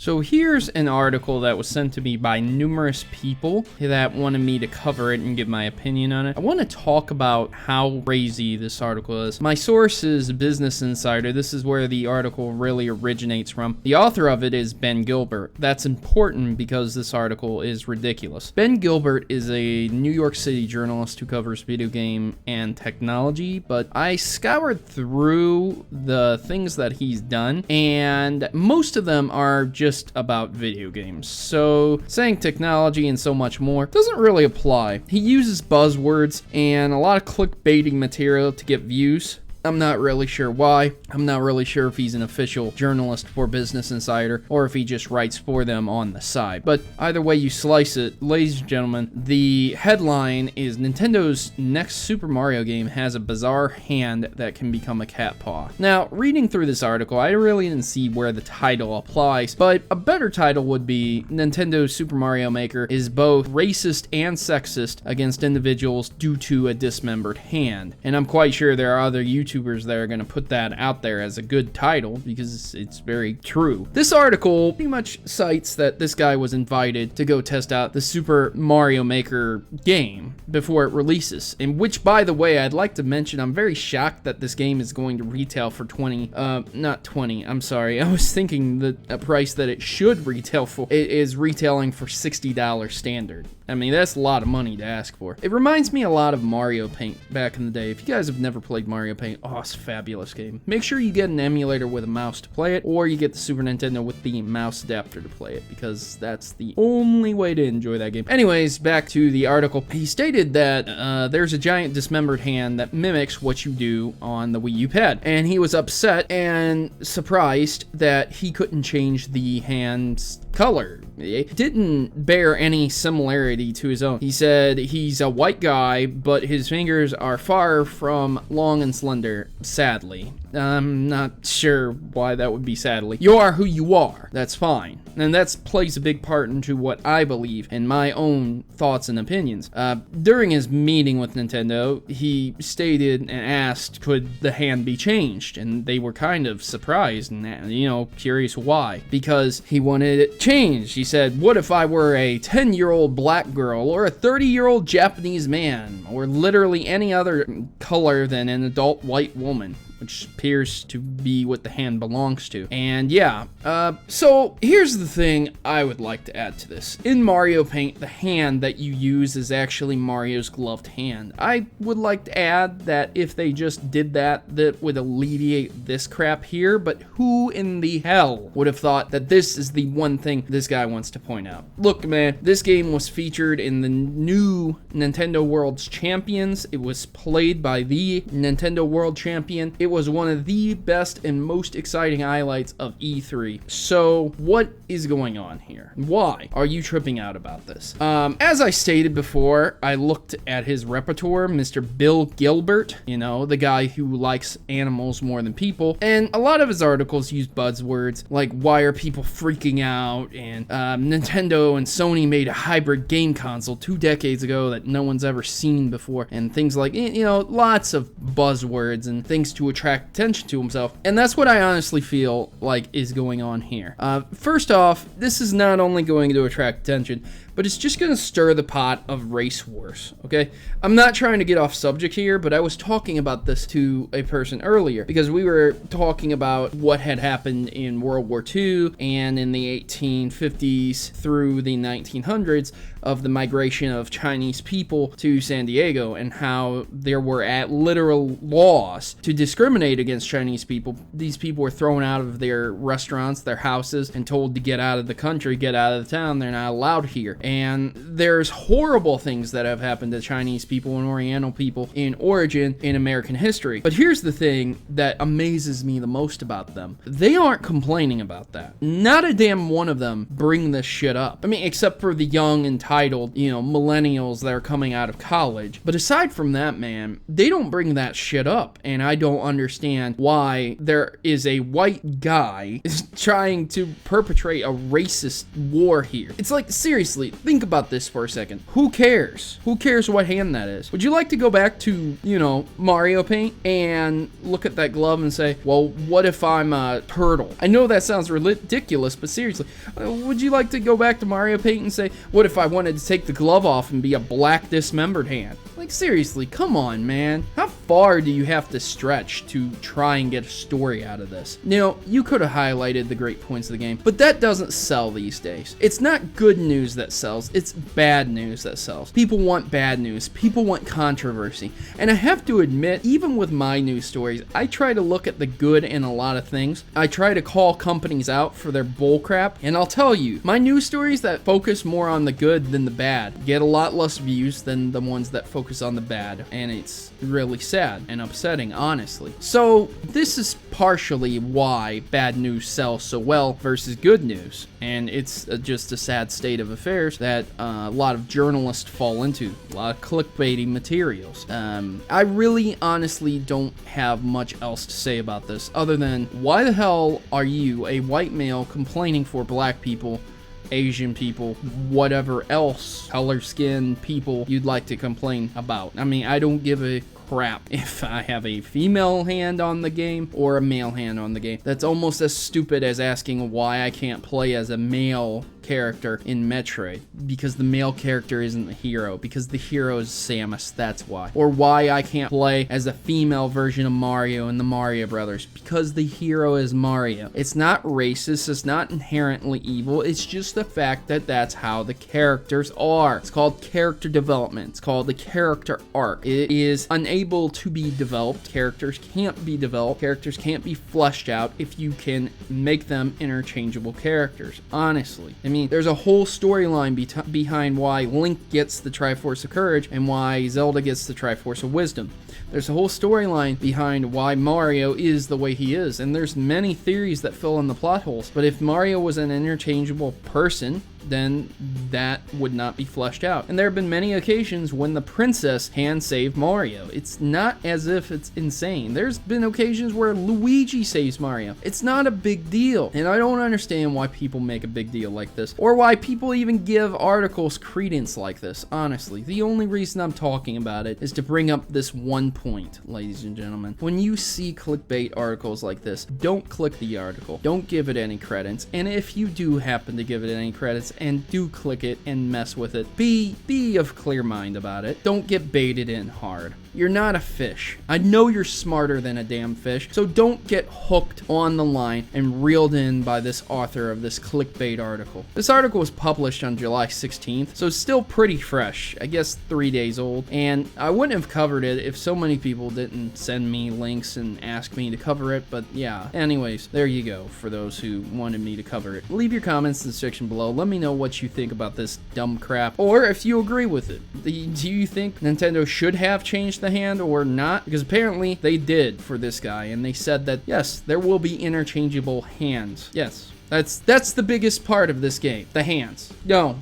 So here's an article that was sent to me by numerous people that wanted me to cover it and give my opinion on it. I want to talk about how crazy this article is. My source is Business Insider. This is where the article really originates from. The author of it is Ben Gilbert. That's important because this article is ridiculous. Ben Gilbert is a New York City journalist who covers video game and technology, but I scoured through the things that he's done, and most of them are just about video games. So saying technology and so much more doesn't really apply. He uses buzzwords and a lot of clickbaiting material to get views. I'm not really sure why. I'm not really sure if he's an official journalist for Business Insider or if he just writes for them on the side. But either way you slice it, ladies and gentlemen, the headline is Nintendo's next Super Mario game has a bizarre hand that can become a cat paw. Now, reading through this article, I really didn't see where the title applies, but a better title would be Nintendo's Super Mario Maker is both racist and sexist against individuals due to a dismembered hand. And I'm quite sure there are other YouTubers that are going to put that out there as a good title because it's very true. This article pretty much cites that this guy was invited to go test out the Super Mario Maker game before it releases, in which, by the way, I'd like to mention I'm very shocked that this game is going to retail for not 20, I'm sorry, I was thinking the price that it should retail for. It is retailing for $60 standard. I mean, that's a lot of money to ask for. It reminds me a lot of Mario Paint back in the day. If you guys have never played Mario Paint, oh, it's a fabulous game. Make sure you get an emulator with a mouse to play it, or you get the Super Nintendo with the mouse adapter to play it, because that's the only way to enjoy that game. Anyways, back to the article. He stated that there's a giant dismembered hand that mimics what you do on the Wii U pad, and he was upset and surprised that he couldn't change the hand's color. It didn't bear any similarity to his own. He said he's a white guy, but his fingers are far from long and slender, sadly. I'm not sure why that would be sadly. You are who you are. That's fine. And that plays a big part into what I believe and my own thoughts and opinions. During his meeting with Nintendo, he stated and asked, could the hand be changed? And they were kind of surprised and, curious why. Because he wanted it changed. He said, what if I were a 10-year-old black girl or a 30-year-old Japanese man or literally any other color than an adult white woman? Which appears to be what the hand belongs to. And yeah, so here's the thing I would like to add to this. In Mario Paint, the hand that you use is actually Mario's gloved hand. I would like to add that if they just did that, that would alleviate this crap here, but who in the hell would have thought that this is the one thing this guy wants to point out? Look, man, this game was featured in the new Nintendo World's Champions. It was played by the Nintendo World Champion. It was one of the best and most exciting highlights of E3. So what is going on here? Why are you tripping out about this? As I stated before, I looked at his repertoire, Mr. Bill Gilbert, the guy who likes animals more than people, and a lot of his articles use buzzwords like why are people freaking out, and Nintendo and Sony made a hybrid game console 2 decades ago that no one's ever seen before, and things like, lots of buzzwords and things to attract attention to himself. And that's what I honestly feel like is going on here. First off, this is not only going to attract attention, but it's just going to stir the pot of race wars, okay? I'm not trying to get off subject here, but I was talking about this to a person earlier because we were talking about what had happened in World War II and in the 1850s through the 1900s of the migration of Chinese people to San Diego and how there were literal laws to discriminate against Chinese people. These people were thrown out of their restaurants, their houses, and told to get out of the country, get out of the town. They're not allowed here. And there's horrible things that have happened to Chinese people and Oriental people in origin in American history. But here's the thing that amazes me the most about them. They aren't complaining about that. Not a damn one of them bring this shit up. I mean, except for the young, entitled, millennials that are coming out of college. But aside from that, man, they don't bring that shit up. And I don't understand why there is a white guy trying to perpetrate a racist war here. It's like, seriously, think about this for a second. Who cares? Who cares what hand that is? Would you like to go back to, you know, Mario Paint and look at that glove and say, well, what if I'm a turtle? I know that sounds ridiculous, but seriously, would you like to go back to Mario Paint and say, what if I wanted to take the glove off and be a black dismembered hand? Like, seriously, come on, man. How far do you have to stretch to try and get a story out of this? You know, you could have highlighted the great points of the game, but that doesn't sell these days. It's not good news that sells, it's bad news that sells. People want bad news, people want controversy. And I have to admit, even with my news stories, I try to look at the good in a lot of things. I try to call companies out for their bullcrap, and I'll tell you, my news stories that focus more on the good than the bad get a lot less views than the ones that focus on the bad, and it's really sad and upsetting, honestly. So this is partially why bad news sells so well versus good news, and it's just a sad state of affairs that a lot of journalists fall into, a lot of clickbaity materials. I really honestly don't have much else to say about this other than, why the hell are you, a white male, complaining for black people, Asian people, whatever else color skin people you'd like to complain about? I mean, I don't give a crap if I have a female hand on the game or a male hand on the game. That's almost as stupid as asking why I can't play as a male character in Metroid, because the male character isn't the hero, because the hero is Samus, that's why. Or why I can't play as a female version of Mario in the Mario Brothers, because the hero is Mario. It's not racist, it's not inherently evil, it's just the fact that that's how the characters are. It's called character development, it's called the character arc. It is unable to be developed, characters can't be developed, characters can't be fleshed out if you can make them interchangeable characters, honestly. I mean, there's a whole storyline behind why Link gets the Triforce of Courage and why Zelda gets the Triforce of Wisdom. There's a whole storyline behind why Mario is the way he is, and there's many theories that fill in the plot holes. But if Mario was an interchangeable person, then that would not be fleshed out. And there have been many occasions when the princess hand saved Mario. It's not as if it's insane. There's been occasions where Luigi saves Mario. It's not a big deal. And I don't understand why people make a big deal like this, or why people even give articles credence like this, honestly. The only reason I'm talking about it is to bring up this one point, ladies and gentlemen. When you see clickbait articles like this, don't click the article. Don't give it any credence. And if you do happen to give it any credits, and do click it and mess with it, be of clear mind about it. Don't get baited in hard. You're not a fish. I know you're smarter than a damn fish, so don't get hooked on the line and reeled in by this author of this clickbait article. This article was published on July 16th, so it's still pretty fresh, I guess 3 days old, and I wouldn't have covered it if so many people didn't send me links and ask me to cover it, but yeah. Anyways, there you go for those who wanted me to cover it. Leave your comments in the section below. Let me know what you think about this dumb crap, or if you agree with it. Do you think Nintendo should have changed the hand or not? Because apparently they did for this guy, and they said that yes, there will be interchangeable hands. Yes, that's the biggest part of this game, the hands. No,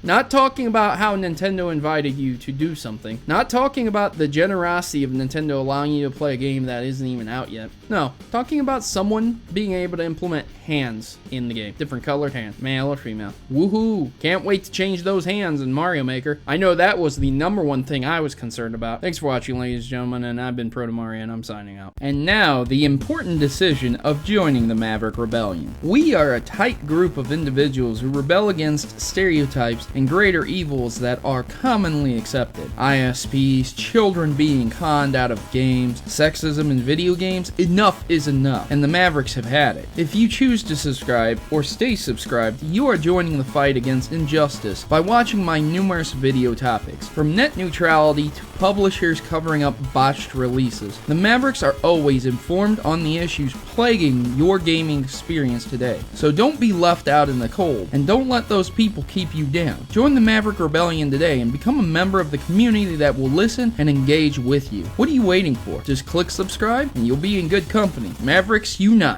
not talking about how Nintendo invited you to do something. Not talking about the generosity of Nintendo allowing you to play a game that isn't even out yet. No, talking about someone being able to implement hands in the game. Different colored hands, male or female. Woohoo! Can't wait to change those hands in Mario Maker. I know that was the #1 thing I was concerned about. Thanks for watching, ladies and gentlemen, and I've been Proto Mario, and I'm signing out. And now, the important decision of joining the Maverick Rebellion. We are a tight group of individuals who rebel against stereotypes and greater evils that are commonly accepted. ISPs, children being conned out of games, sexism in video games. Enough is enough, and the Mavericks have had it. If you choose to subscribe or stay subscribed, you are joining the fight against injustice by watching my numerous video topics, from net neutrality to publishers covering up botched releases. The Mavericks are always informed on the issues plaguing your gaming experience today. So don't be left out in the cold, and don't let those people keep you down. Join the Maverick Rebellion today and become a member of the community that will listen and engage with you. What are you waiting for? Just click subscribe and you'll be in good company. Mavericks unite!